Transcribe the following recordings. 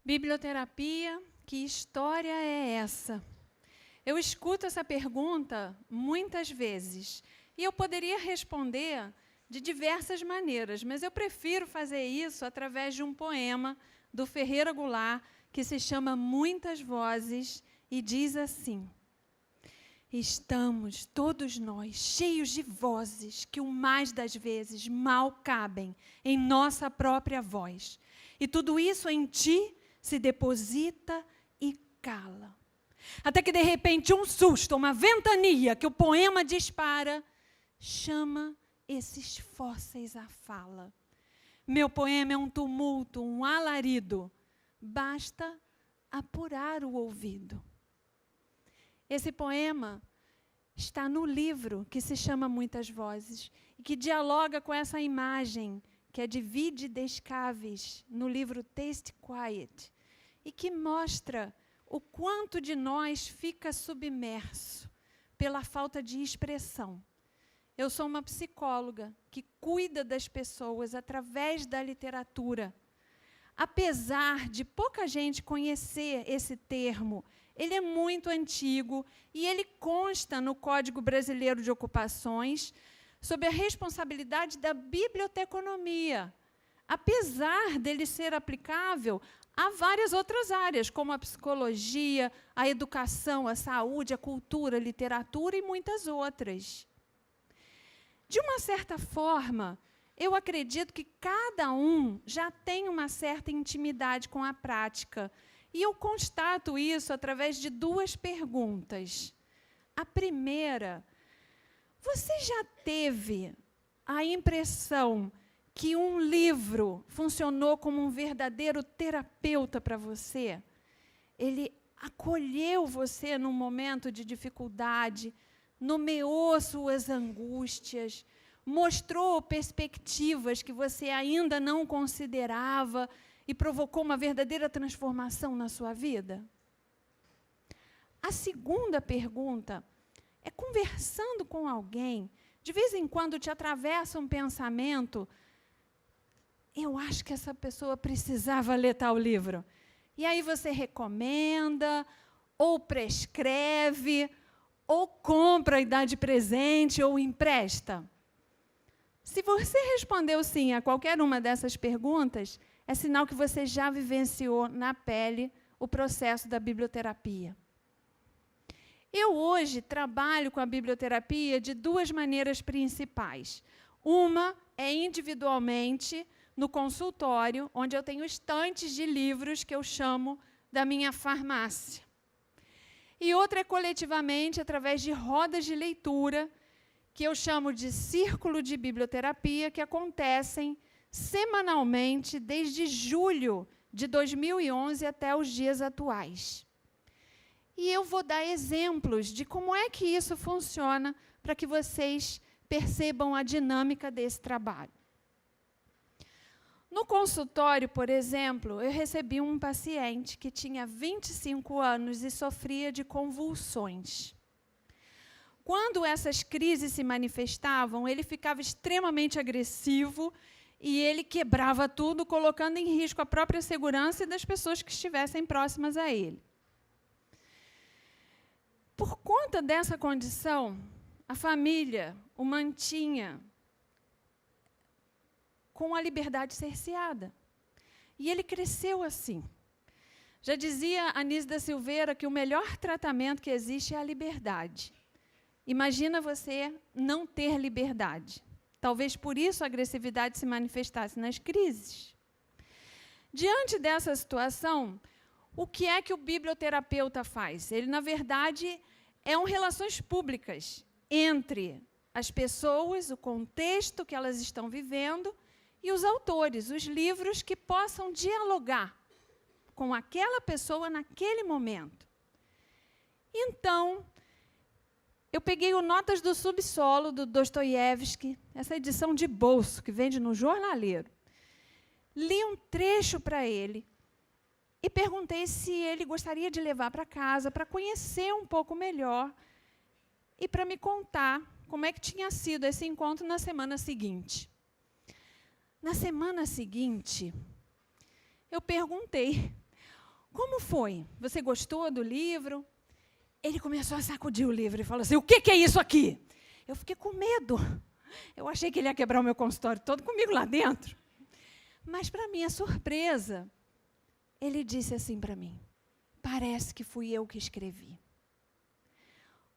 Biblioterapia, que história é essa? Eu escuto essa pergunta muitas vezes e eu poderia responder de diversas maneiras, mas eu prefiro fazer isso através de um poema do Ferreira Goulart que se chama Muitas Vozes e diz assim: estamos, todos nós, cheios de vozes que o mais das vezes mal cabem em nossa própria voz. E tudo isso em ti se deposita e cala. Até que, de repente, um susto, uma ventania que o poema dispara, chama esses fósseis à fala. Meu poema é um tumulto, um alarido. Basta apurar o ouvido. Esse poema está no livro que se chama Muitas Vozes e que dialoga com essa imagem que é de Vide Descaves, no livro Taste Quiet, e que mostra o quanto de nós fica submerso pela falta de expressão. Eu sou uma psicóloga que cuida das pessoas através da literatura. Apesar de pouca gente conhecer esse termo, ele é muito antigo e ele consta no Código Brasileiro de Ocupações sob a responsabilidade da biblioteconomia. Apesar dele ser aplicável a várias outras áreas, como a psicologia, a educação, a saúde, a cultura, a literatura e muitas outras. De uma certa forma, eu acredito que cada um já tem uma certa intimidade com a prática. E eu constato isso através de duas perguntas. A primeira: você já teve a impressão que um livro funcionou como um verdadeiro terapeuta para você? Ele acolheu você num momento de dificuldade, nomeou suas angústias, mostrou perspectivas que você ainda não considerava e provocou uma verdadeira transformação na sua vida? A segunda pergunta é: conversando com alguém, de vez em quando te atravessa um pensamento, eu acho que essa pessoa precisava ler tal livro. E aí você recomenda, ou prescreve, ou compra e dá de presente, ou empresta? Se você respondeu sim a qualquer uma dessas perguntas, é sinal que você já vivenciou na pele o processo da biblioterapia. Eu hoje trabalho com a biblioterapia de duas maneiras principais. Uma é individualmente, no consultório, onde eu tenho estantes de livros que eu chamo da minha farmácia. E outra é coletivamente, através de rodas de leitura, que eu chamo de círculo de biblioterapia, que acontecem semanalmente desde julho de 2011 até os dias atuais. E eu vou dar exemplos de como é que isso funciona para que vocês percebam a dinâmica desse trabalho. No consultório, por exemplo, eu recebi um paciente que tinha 25 anos e sofria de convulsões. Quando essas crises se manifestavam, ele ficava extremamente agressivo e ele quebrava tudo, colocando em risco a própria segurança e das pessoas que estivessem próximas a ele. Por conta dessa condição, a família o mantinha com a liberdade cerceada. E ele cresceu assim. Já dizia Anísio da Silveira que o melhor tratamento que existe é a liberdade. Imagina você não ter liberdade. Talvez por isso a agressividade se manifestasse nas crises. Diante dessa situação, o que é que o biblioterapeuta faz? Ele, na verdade, é relações públicas entre as pessoas, o contexto que elas estão vivendo e os autores, os livros que possam dialogar com aquela pessoa naquele momento. Então, eu peguei o Notas do Subsolo, do Dostoiévski, essa edição de bolso, que vende no Jornaleiro. Li um trecho para ele e perguntei se ele gostaria de levar para casa, para conhecer um pouco melhor e para me contar como é que tinha sido esse encontro na semana seguinte. Na semana seguinte, eu perguntei: como foi? Você gostou do livro? Ele começou a sacudir o livro e falou assim, o que é isso aqui? Eu fiquei com medo. Eu achei que ele ia quebrar o meu consultório todo comigo lá dentro. Mas, para minha surpresa, ele disse assim para mim, parece que fui eu que escrevi.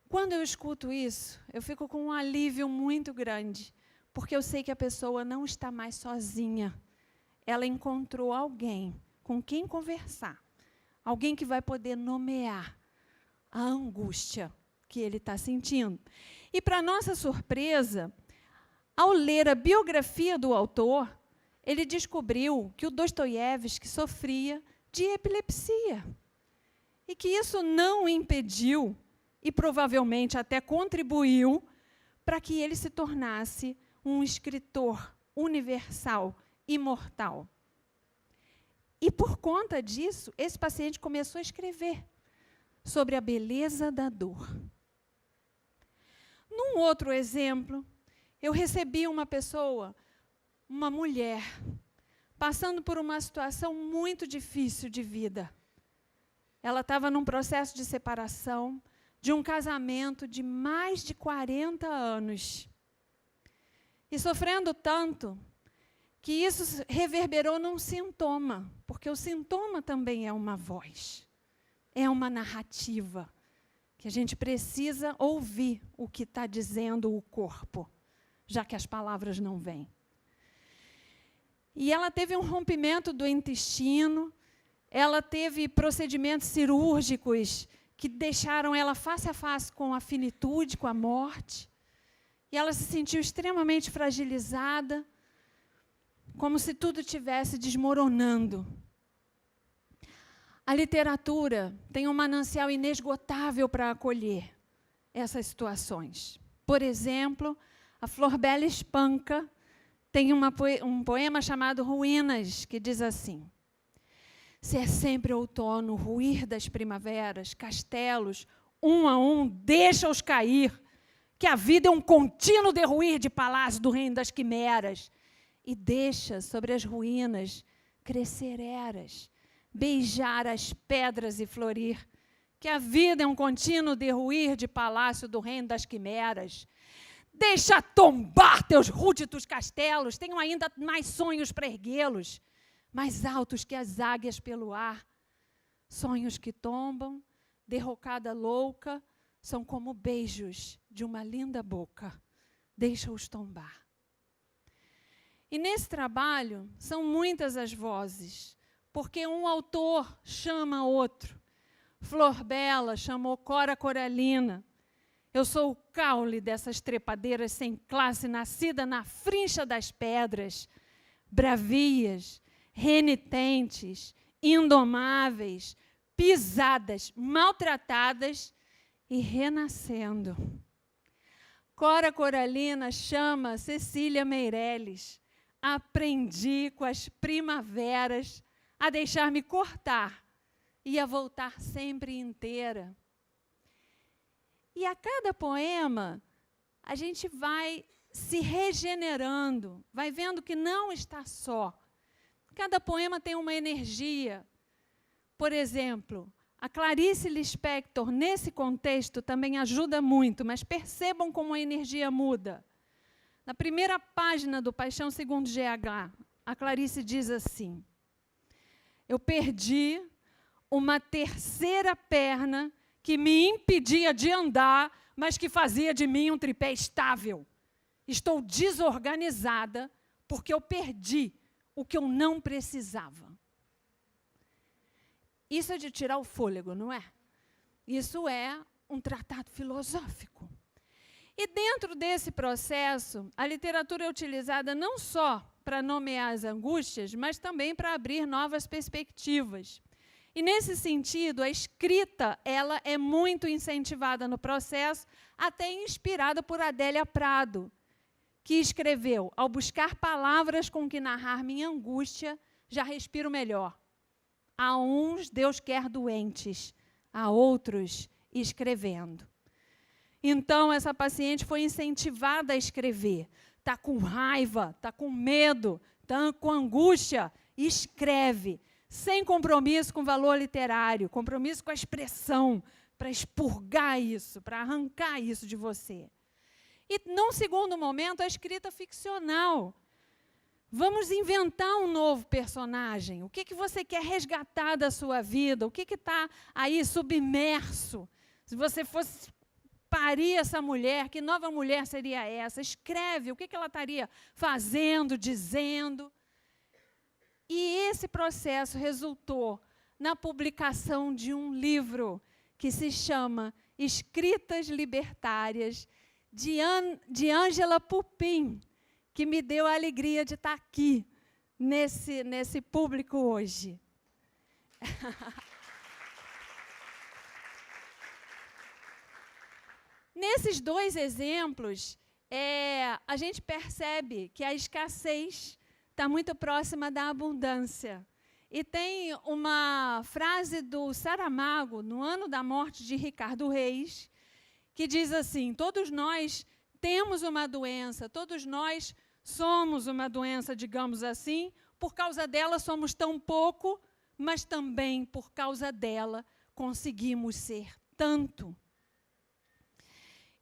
Quando eu escuto isso, eu fico com um alívio muito grande, porque eu sei que a pessoa não está mais sozinha. Ela encontrou alguém com quem conversar, alguém que vai poder nomear a angústia que ele está sentindo. E, para nossa surpresa, ao ler a biografia do autor, ele descobriu que o Dostoiévski sofria de epilepsia. E que isso não o impediu, e provavelmente até contribuiu, para que ele se tornasse um escritor universal, imortal. E, por conta disso, esse paciente começou a escrever sobre a beleza da dor. Num outro exemplo, eu recebi uma pessoa, uma mulher, passando por uma situação muito difícil de vida. Ela estava num processo de separação, de um casamento de mais de 40 anos. E sofrendo tanto, que isso reverberou num sintoma, porque o sintoma também é uma voz, é uma narrativa, que a gente precisa ouvir o que está dizendo o corpo, já que as palavras não vêm. E ela teve um rompimento do intestino, ela teve procedimentos cirúrgicos que deixaram ela face a face com a finitude, com a morte. E ela se sentiu extremamente fragilizada, como se tudo estivesse desmoronando. A literatura tem um manancial inesgotável para acolher essas situações. Por exemplo, a Florbela Espanca tem um poema chamado Ruínas, que diz assim: se é sempre outono, ruir das primaveras, castelos, um a um, deixa-os cair, que a vida é um contínuo derruir de palácio do reino das quimeras, e deixa sobre as ruínas crescer eras, beijar as pedras e florir, que a vida é um contínuo derruir de palácio do reino das quimeras. Deixa tombar teus rúditos castelos, tenho ainda mais sonhos para erguê-los, mais altos que as águias pelo ar. Sonhos que tombam, derrocada louca, são como beijos de uma linda boca. Deixa-os tombar. E nesse trabalho, são muitas as vozes, porque um autor chama outro. Florbela chamou Cora Coralina. Eu sou o caule dessas trepadeiras sem classe, nascida na frincha das pedras, bravias, renitentes, indomáveis, pisadas, maltratadas e renascendo. Cora Coralina chama Cecília Meirelles. Aprendi com as primaveras a deixar-me cortar e a voltar sempre inteira. E a cada poema, a gente vai se regenerando, vai vendo que não está só. Cada poema tem uma energia. Por exemplo, a Clarice Lispector, nesse contexto, também ajuda muito, mas percebam como a energia muda. Na primeira página do Paixão segundo GH, a Clarice diz assim: eu perdi uma terceira perna que me impedia de andar, mas que fazia de mim um tripé estável. Estou desorganizada porque eu perdi o que eu não precisava. Isso é de tirar o fôlego, não é? Isso é um tratado filosófico. E dentro desse processo, a literatura é utilizada não só para nomear as angústias, mas também para abrir novas perspectivas. E, nesse sentido, a escrita ela é muito incentivada no processo, até inspirada por Adélia Prado, que escreveu: ao buscar palavras com que narrar minha angústia, já respiro melhor. A uns Deus quer doentes, a outros escrevendo. Então, essa paciente foi incentivada a escrever. Está com raiva, está com medo, está com angústia, escreve. sem compromisso com o valor literário, compromisso com a expressão, para expurgar isso, para arrancar isso de você. E, num segundo momento, a escrita ficcional. Vamos inventar um novo personagem. O que você quer resgatar da sua vida? O que está aí submerso? Se você fosse parir essa mulher, que nova mulher seria essa? Escreve o que ela estaria fazendo, dizendo. E esse processo resultou na publicação de um livro que se chama Escritas Libertárias, de Angela Pupin, que me deu a alegria de estar aqui, nesse público hoje. Nesses dois exemplos, a gente percebe que a escassez está muito próxima da abundância. E tem uma frase do Saramago, no ano da morte de Ricardo Reis, que diz assim: todos nós temos uma doença, todos nós somos uma doença, digamos assim, por causa dela somos tão pouco, mas também por causa dela conseguimos ser tanto.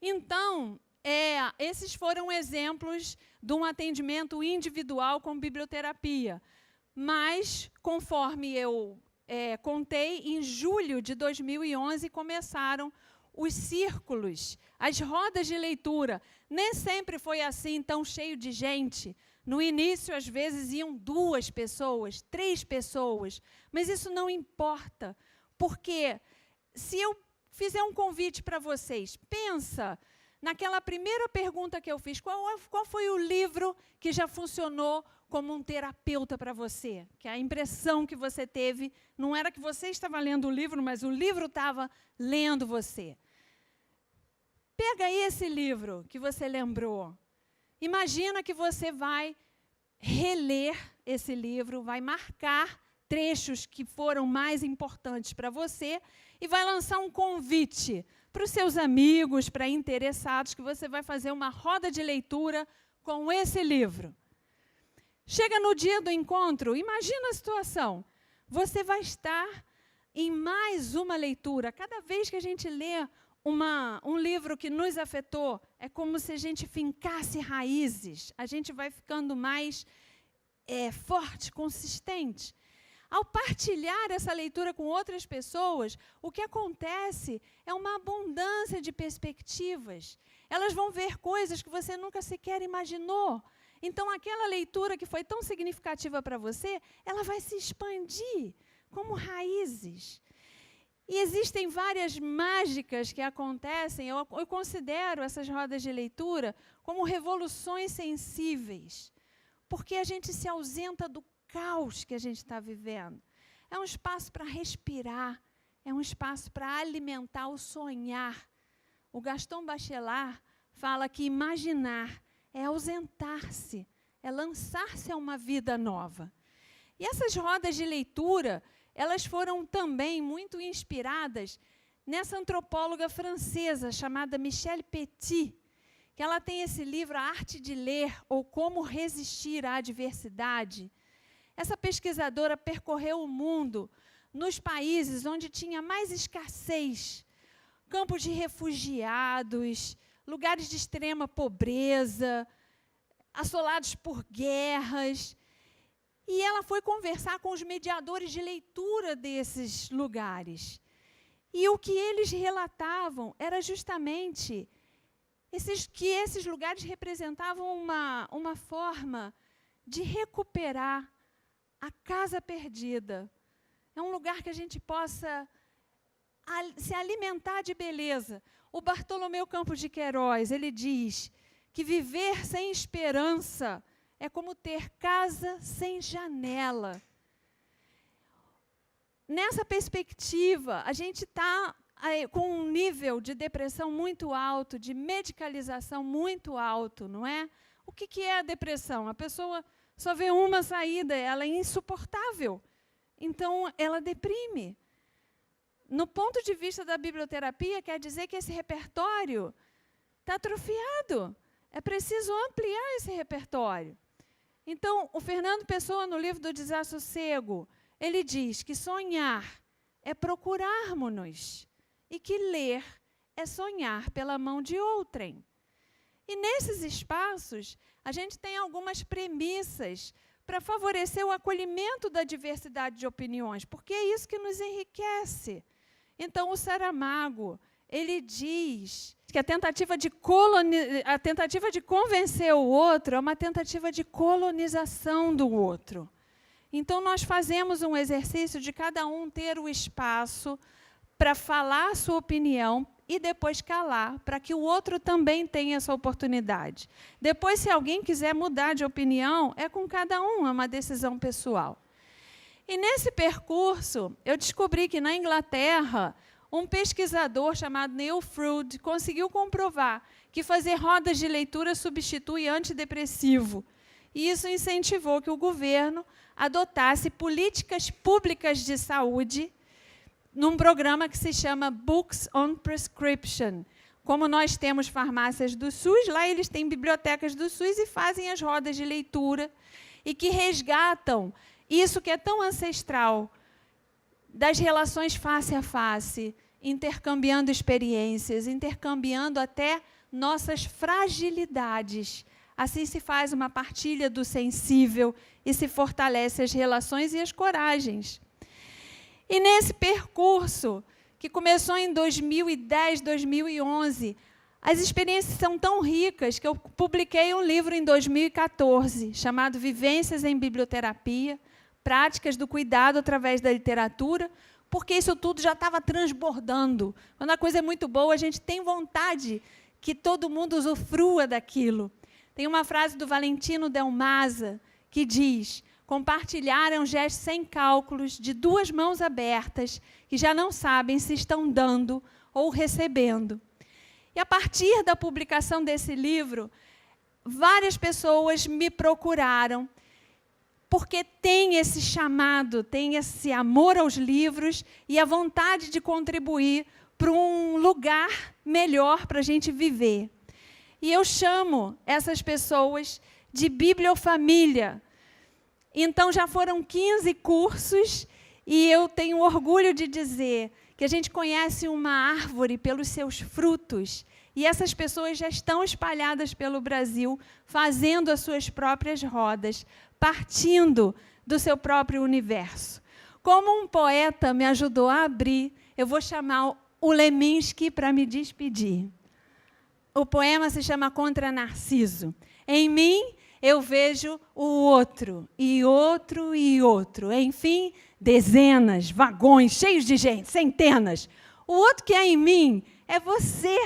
Então, esses foram exemplos de um atendimento individual com biblioterapia. Mas, conforme eu contei, em julho de 2011 começaram os círculos, as rodas de leitura. Nem sempre foi assim, tão cheio de gente. No início, às vezes, iam 2 pessoas, 3 pessoas. Mas isso não importa, porque se eu fizer um convite para vocês, pensa naquela primeira pergunta que eu fiz, qual foi o livro que já funcionou como um terapeuta para você? Que a impressão que você teve não era que você estava lendo o livro, mas o livro estava lendo você. Pega esse livro que você lembrou. Imagina que você vai reler esse livro, vai marcar trechos que foram mais importantes para você e vai lançar um convite para os seus amigos, para interessados, que você vai fazer uma roda de leitura com esse livro. Chega no dia do encontro, imagina a situação. Você vai estar em mais uma leitura. Cada vez que a gente lê um livro que nos afetou, é como se a gente fincasse raízes. A gente vai ficando mais forte, consistente. Ao partilhar essa leitura com outras pessoas, o que acontece é uma abundância de perspectivas. Elas vão ver coisas que você nunca sequer imaginou. Então, aquela leitura que foi tão significativa para você, ela vai se expandir como raízes. E existem várias mágicas que acontecem. Eu considero essas rodas de leitura como revoluções sensíveis, porque a gente se ausenta do caos que a gente está vivendo. É um espaço para respirar, é um espaço para alimentar o sonhar. O Gaston Bachelard fala que imaginar é ausentar-se, é lançar-se a uma vida nova. E essas rodas de leitura, elas foram também muito inspiradas nessa antropóloga francesa chamada Michel Petit, que ela tem esse livro, A Arte de Ler, ou Como Resistir à Adversidade. Essa pesquisadora percorreu o mundo nos países onde tinha mais escassez, campos de refugiados, lugares de extrema pobreza, assolados por guerras. E ela foi conversar com os mediadores de leitura desses lugares. E o que eles relatavam era justamente que esses lugares representavam uma forma de recuperar a casa perdida. É um lugar que a gente possa se alimentar de beleza. O Bartolomeu Campos de Queiroz, ele diz que viver sem esperança é como ter casa sem janela. Nessa perspectiva, a gente está com um nível de depressão muito alto, de medicalização muito alto, não é? O que é a depressão? A pessoa só vê uma saída, ela é insuportável. Então, ela deprime. No ponto de vista da biblioterapia, quer dizer que esse repertório está atrofiado. É preciso ampliar esse repertório. Então, o Fernando Pessoa, no livro do Desassossego, ele diz que sonhar é procurarmos-nos e que ler é sonhar pela mão de outrem. E nesses espaços, a gente tem algumas premissas para favorecer o acolhimento da diversidade de opiniões, porque é isso que nos enriquece. Então, o Saramago, ele diz que a tentativa de convencer o outro é uma tentativa de colonização do outro. Então, nós fazemos um exercício de cada um ter o espaço para falar a sua opinião e depois calar, para que o outro também tenha essa oportunidade. Depois, se alguém quiser mudar de opinião, é com cada um, é uma decisão pessoal. E nesse percurso, eu descobri que na Inglaterra, um pesquisador chamado Neil Froude conseguiu comprovar que fazer rodas de leitura substitui antidepressivo. E isso incentivou que o governo adotasse políticas públicas de saúde num programa que se chama Books on Prescription. Como nós temos farmácias do SUS, lá eles têm bibliotecas do SUS e fazem as rodas de leitura e que resgatam isso que é tão ancestral das relações face a face, intercambiando experiências, intercambiando até nossas fragilidades. Assim se faz uma partilha do sensível e se fortalece as relações e as coragens. E nesse percurso, que começou em 2010, 2011, as experiências são tão ricas que eu publiquei um livro em 2014, chamado Vivências em Biblioterapia, Práticas do Cuidado através da Literatura, porque isso tudo já estava transbordando. Quando a coisa é muito boa, a gente tem vontade que todo mundo usufrua daquilo. Tem uma frase do Valentino Del Maza que diz: compartilhar é um gesto sem cálculos, de duas mãos abertas, que já não sabem se estão dando ou recebendo. E, a partir da publicação desse livro, várias pessoas me procuraram, porque tem esse chamado, tem esse amor aos livros e a vontade de contribuir para um lugar melhor para a gente viver. E eu chamo essas pessoas de bibliofamília. Então, já foram 15 cursos e eu tenho orgulho de dizer que a gente conhece uma árvore pelos seus frutos e essas pessoas já estão espalhadas pelo Brasil, fazendo as suas próprias rodas, partindo do seu próprio universo. Como um poeta me ajudou a abrir, eu vou chamar o Leminski para me despedir. O poema se chama Contra Narciso. Em mim, eu vejo o outro, e outro, e outro. Enfim, dezenas, vagões, cheios de gente, centenas. O outro que há em mim é você,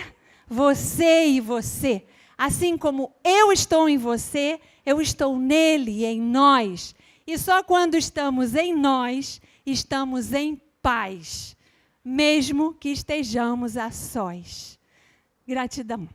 você e você. Assim como eu estou em você, eu estou nele e em nós. E só quando estamos em nós, estamos em paz, mesmo que estejamos a sós. Gratidão.